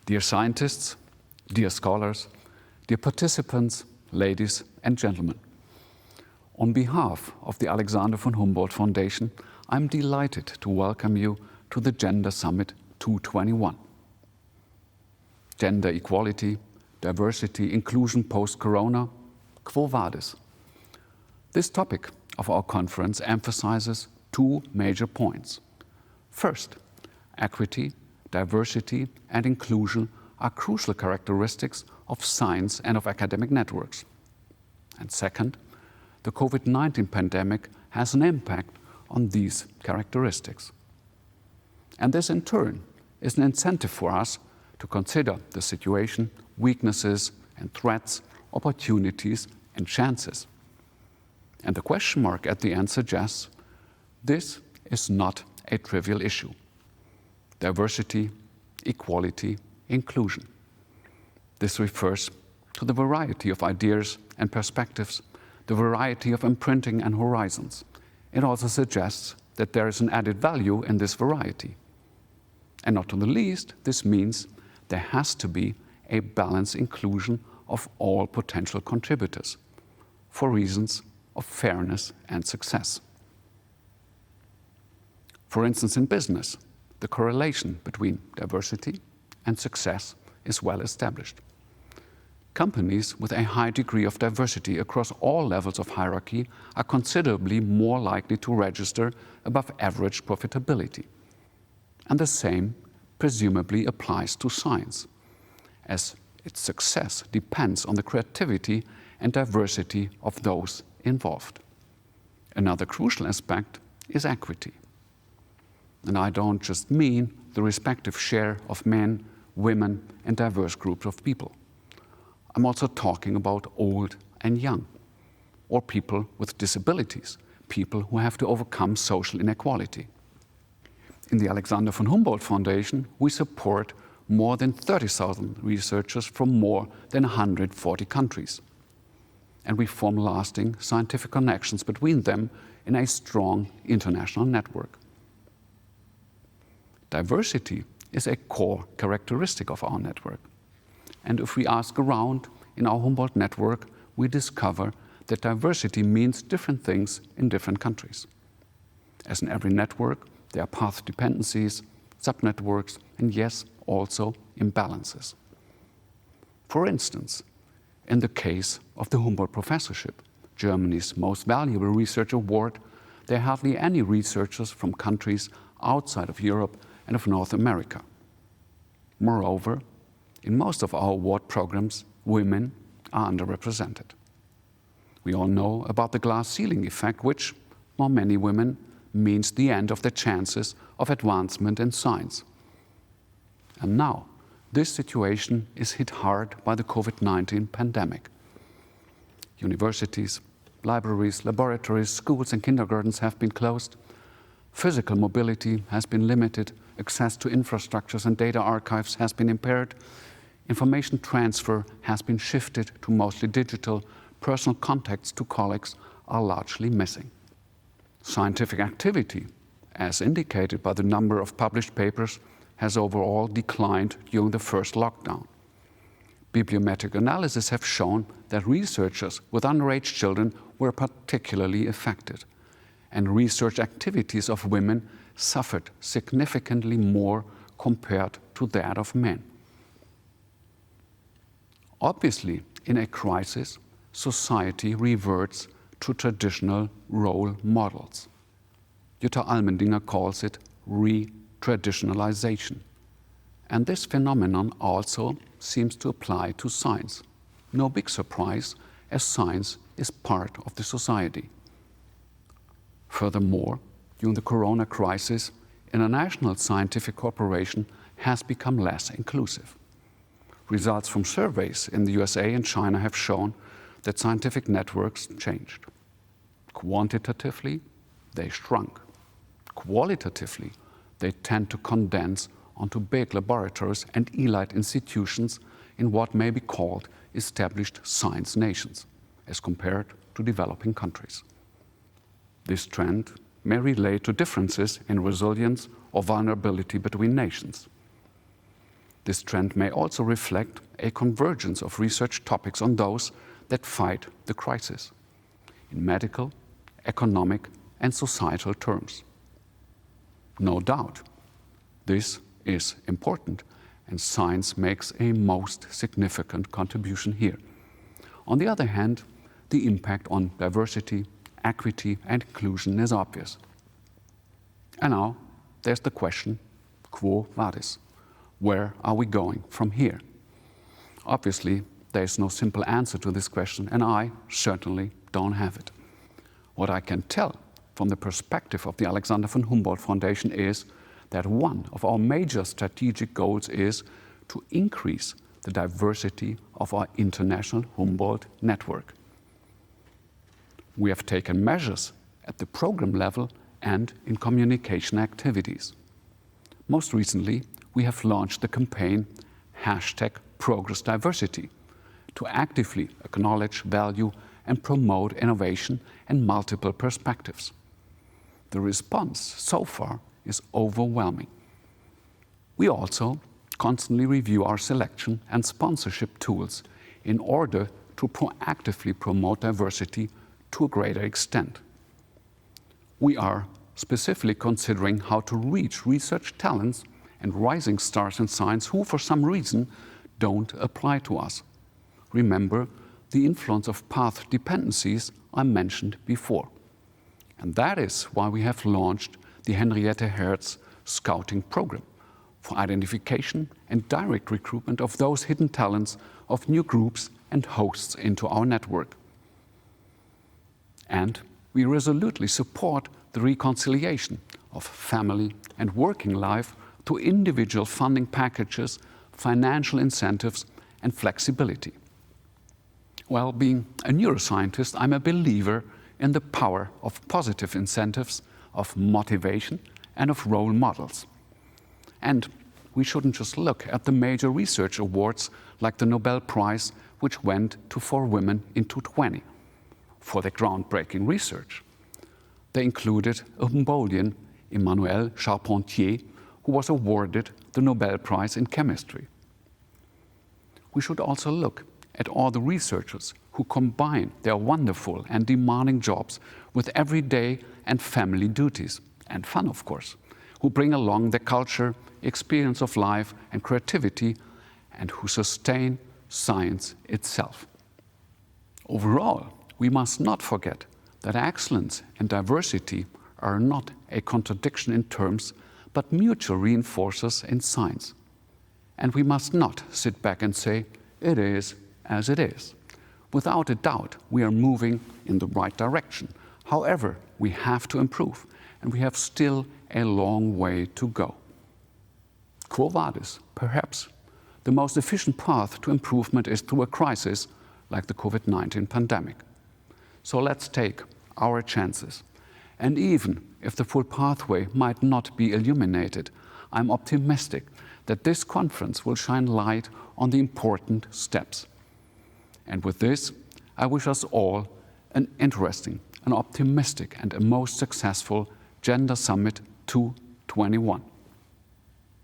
Dear scientists, dear scholars, dear participants, ladies and gentlemen. On behalf of the Alexander von Humboldt Foundation, I'm delighted to welcome you to the Gender Summit 221. Gender equality, diversity, inclusion post-corona, quo vadis? This topic of our conference emphasizes two major points. First, equity, diversity and inclusion are crucial characteristics of science and of academic networks. And second, the COVID-19 pandemic has an impact on these characteristics. And this in turn is an incentive for us to consider the situation, weaknesses and threats, opportunities and chances. And the question mark at the end suggests this is not a trivial issue. Diversity, equality, inclusion. This refers to the variety of ideas and perspectives, the variety of imprinting and horizons. It also suggests that there is an added value in this variety. And not to the least, this means there has to be a balanced inclusion of all potential contributors for reasons of fairness and success. For instance, in business, the correlation between diversity and success is well established. Companies with a high degree of diversity across all levels of hierarchy are considerably more likely to register above average profitability. And the same presumably applies to science, as its success depends on the creativity and diversity of those involved. Another crucial aspect is equity. And I don't just mean the respective share of men, women, and diverse groups of people. I'm also talking about old and young, or people with disabilities, people who have to overcome social inequality. In the Alexander von Humboldt Foundation, we support more than 30,000 researchers from more than 140 countries. And we form lasting scientific connections between them in a strong international network. Diversity is a core characteristic of our network. And if we ask around in our Humboldt network, we discover that diversity means different things in different countries. As in every network, there are path dependencies, subnetworks, and yes, also imbalances. For instance, in the case of the Humboldt Professorship, Germany's most valuable research award, there are hardly any researchers from countries outside of Europe and of North America. Moreover, in most of our award programs, women are underrepresented. We all know about the glass ceiling effect, which, for many women, means the end of their chances of advancement in science. And now, this situation is hit hard by the COVID-19 pandemic. Universities, libraries, laboratories, schools and kindergartens have been closed. Physical mobility has been limited, access to infrastructures and data archives has been impaired, information transfer has been shifted to mostly digital, personal contacts to colleagues are largely missing. Scientific activity, as indicated by the number of published papers, has overall declined during the first lockdown. Bibliometric analyses have shown that researchers with underage children were particularly affected, and research activities of women suffered significantly more compared to that of men. Obviously, in a crisis, society reverts to traditional role models. Jutta Almendinger calls it re-traditionalization. And this phenomenon also seems to apply to science. No big surprise, as science is part of the society. Furthermore, during the corona crisis, international scientific cooperation has become less inclusive. Results from surveys in the USA and China have shown that scientific networks changed. Quantitatively, they shrunk. Qualitatively, they tend to condense onto big laboratories and elite institutions in what may be called established science nations, as compared to developing countries. This trend may relate to differences in resilience or vulnerability between nations. This trend may also reflect a convergence of research topics on those that fight the crisis, in medical, economic, and societal terms. No doubt, this is important, and science makes a most significant contribution here. On the other hand, the impact on diversity, equity, and inclusion is obvious. And now, there's the question, quo vadis? Where are we going from here? Obviously, there is no simple answer to this question, and I certainly don't have it. What I can tell from the perspective of the Alexander von Humboldt Foundation is that one of our major strategic goals is to increase the diversity of our international Humboldt network. We have taken measures at the program level and in communication activities. Most recently, we have launched the campaign #ProgressDiversity to actively acknowledge, value, and promote innovation and multiple perspectives. The response so far is overwhelming. We also constantly review our selection and sponsorship tools in order to proactively promote diversity to a greater extent. We are specifically considering how to reach research talents and rising stars in science who, for some reason, don't apply to us. Remember the influence of path dependencies I mentioned before. And that is why we have launched the Henriette Hertz Scouting Program for identification and direct recruitment of those hidden talents of new groups and hosts into our network. And we resolutely support the reconciliation of family and working life through individual funding packages, financial incentives, and flexibility. Well, being a neuroscientist, I'm a believer in the power of positive incentives, of motivation, and of role models. And we shouldn't just look at the major research awards like the Nobel Prize, which went to 4 women in 2020 for their groundbreaking research. They included a Humboldtian, Emmanuelle Charpentier, who was awarded the Nobel Prize in Chemistry. We should also look at all the researchers who combine their wonderful and demanding jobs with everyday and family duties, and fun, of course, who bring along their culture, experience of life, and creativity, and who sustain science itself. Overall, we must not forget that excellence and diversity are not a contradiction in terms, but mutual reinforcers in science. And we must not sit back and say, it is as it is. Without a doubt, we are moving in the right direction. However, we have to improve, and we have still a long way to go. Quo vadis, perhaps the most efficient path to improvement is through a crisis like the COVID-19 pandemic. So let's take our chances. And even if the full pathway might not be illuminated, I'm optimistic that this conference will shine light on the important steps. And with this, I wish us all an interesting, an optimistic, and a most successful Gender Summit 2021.